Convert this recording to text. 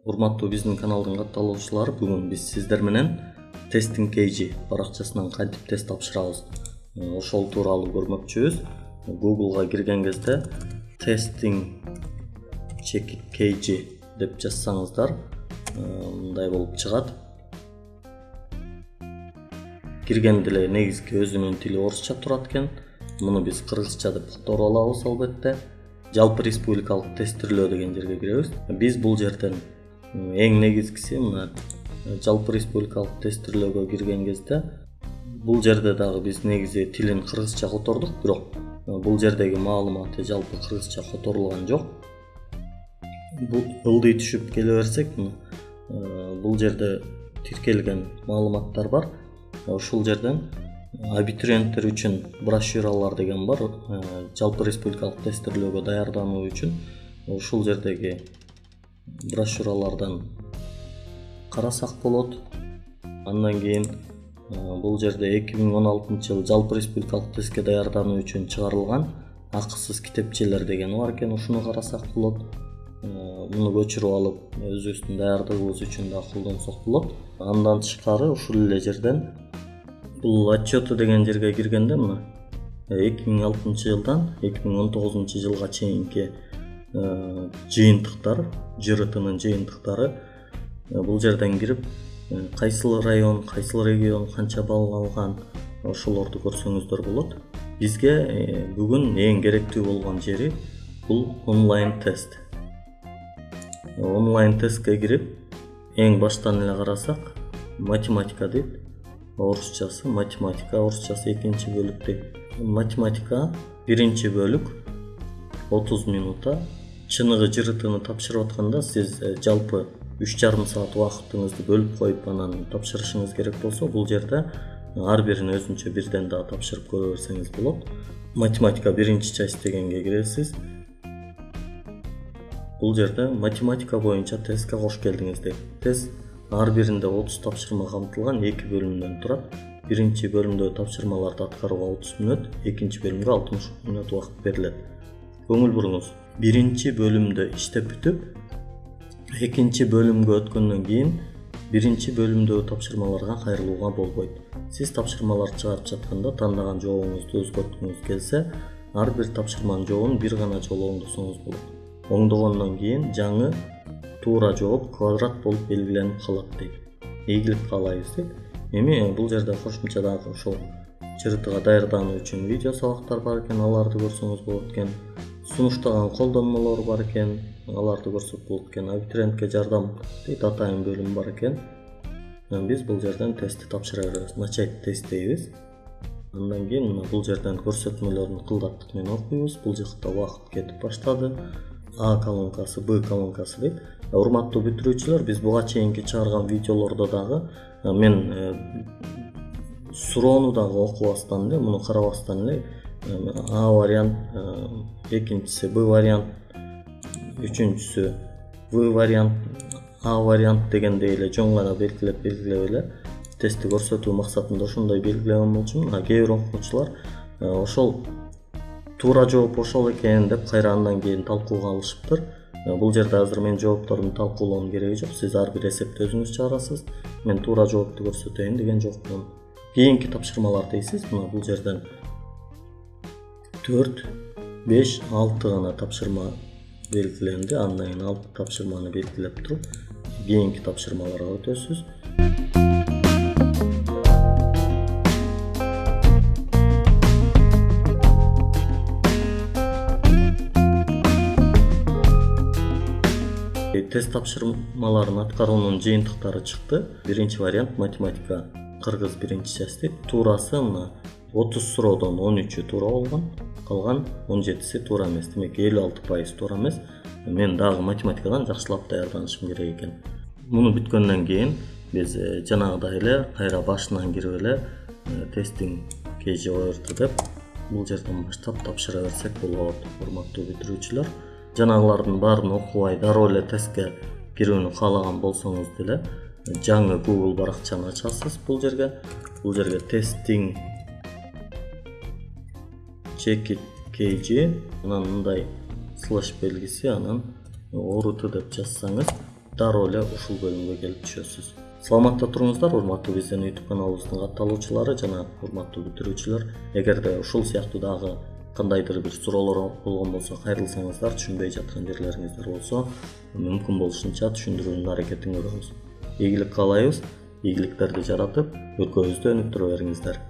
Урматтуу биздин каналдын катталуучулары, бүгүн биз сиздер менен Testing KG баракчасынан кантип тест тапшырабыз ошол тууралуу көрмөкчүбүз. Google'га кирген кезде Testing KG деп жазсаңыздар мындай болуп чыгат. Киргенде эле негизги өзүнүн тили орусча турат экен. Муну биз кыргызча деп которуп алабыз албетте. Жалпы республикалык тестирлөө деген жерге киребиз. Биз бул жерден эң негизгиси мына жалпы республикалык тестирлөөгө кирген кезде бул жерде дагы биз негизи тилин кыргызча котордук, бирок бул жердеги маалыматы жалпы кыргызча которулган жок. Бул ылдый түшүп келе берсек, бул жерде тиркелген маалыматтар бар. Ушул жерден абитуриенттер үчүн брошюралар деген бар. Жалпы республикалык тестирлөөгө даярдануу үчүн ушул жердеги брошюралардан карасак болот. Андан кийин бул жерде 2016-жыл жалпы республикалык тестке даярдануу үчүн чыгарылган акысыз китепчелер деген бар экен, ушуну карасак болот. Муну көчүрүп алып өзүбүздүн даярдыгыбыз үчүн да колдонсок болот. Андан тышкары ушул эле жерден бул отчеты деген жерге киргенде мына 2006-жылдан 2019-жылга чейинки жыйынтыктар, ЖРТнын жыйынтыктары бул жерден кирип кайсыл район, кайсыл регион канча балл алган ошолорду көрсөңүздөр болот. Бизге бүгүн эң керектүү болгон жери бул онлайн тест. Онлайн тестке кирип эң баштан эле карасак, математика дейт. Орусчасы математика, орусчасы экинчи бөлүк дейт. Математика биринчи бөлүк 30 минутта. Чыныгы ЖРТны тапшырып атканда сиз жалпы 3,5 саат убактыңызды бөлүп коюп анан тапшырышыңыз керек болсо, бул жерде ар бирин өзүнчө бирден да тапшырып көрө берсеңиз болот. Математика биринчи часть дегенге киресиз. Бул жерде математика боюнча тестке кош келдиңиз дейт. Тест ар биринде 30 тапшырма камтылган, 2 бөлүмдөн турат. Биринчи бөлүмдө тапшырмаларды аткарууга 30 мүнөт, экинчи бөлүмгө 60 мүнөт убакыт берилет. Көңүл буруңуз. Биринчи бөлүмдө иштеп бүтүп, экинчи бөлүмгө өткөндөн кийин биринчи бөлүмдөгү тапшырмаларга кайрылууга болбойт. Сиз тапшырмаларды чыгарып жатканда тандаган жообуңузду өзгөрткүңүз келсе, ар бир тапшырманын жообун бир гана жолу оңдосоңуз болот. Оңдогондон кийин жаңы туура жооп квадрат болуп белгиленип калат дейт. Ийгилик каалайбыз дейт. Эми бул жерде кошумча дагы ошол ЖРТга даярдануу үчүн видео сабактар бар экен, аларды көрсөңүз болот экен. Сунуштаган колдонмолор бар экен, аларды көрсөк болот экен. Абитуриентке жардам дейт атайын бөлүм бар экен. Биз бул жерден тестти тапшыра беребиз. Начать тест дейбиз. Андан кийин мына бул жерден көрсөтмөлөрдүн кылдаттык менен окуйбуз. Бул жакта убакыт кетип баштады. А колонкасы, Б колонкасы дейт. Урматтуу бүтүрүүчүлөр, биз буга чейинки чыгарган видеолордо дагы мен суроону дагы окубастан эле, муну карабастан эле А вариант, экинчиси Б вариант, үчүнчүсү В вариант, А вариант дегендей эле жон гана белгилеп эле тестти көрсөтүү максатында ошондой белгилеген болчумун. Кээ бир окуучулар ошол туура жооп ошол экен деп кайра андан кийин талкууга алышыптыр. Бул жерде азыр мен жооптордун талкуулоонун кереги жок. Сиз ар бир эсепти өзүңүз чыгарасыз. Мен туура жоопту көрсөтөйүн деген жокмун. Кийинки тапшырмалар дейсиз. Мына бул жерден 4, 5, 6 гана тапшырма белгиленди. Андан кийин 6 тапшырманы белгилеп туруп, кийинки тапшырмаларга өтөсүз. Тест тапшырмаларын аткаруунун жыйынтыктары чыкты. Биринчи вариант математика, кыргыз биринчи часть. Туурасы мына 30 суроодон 13-ü туура болгон, калган 17-си туура эмес. Демек 56% туура эмес. Мен дагы математикадан жакшылап даярданышым керек экен. Муну бүткөндөн кийин биз жанагыдай эле кайра башынан кирип эле тестинг KG ORT деп бул жерден баштап тапшыра берсек болот. Урматтуу бүтүрүүчүлөр, жанагылардын баарын окубай дароо эле тестке кирүүнү каалаган болсоңуз деле жаңы Google баракчаны ачасыз. Бул жерге testing KG, анан мындай слэш белгиси, анан ORT деп жазсаңыз дароо эле ушул бөлүмгө келип түшөсүз. Саламатта туруңуздар, урматтуу биздин YouTube каналыбыздын катталуучулары жана урматтуу бүтүрүүчүлөр. Эгерде ушул сыяктуу дагы кандайдыр бир суроолор болгон болсо, кайрылсаңыздар, түшүнбөй жаткан жерлериңиздер болсо, мүмкүн болушунча түшүндүрүүнүн аракетин көрөбүз. Ийгилик каалайбыз, ийгиликтерди жаратып, өлкөбүздү өнүктүрө бериңиздер.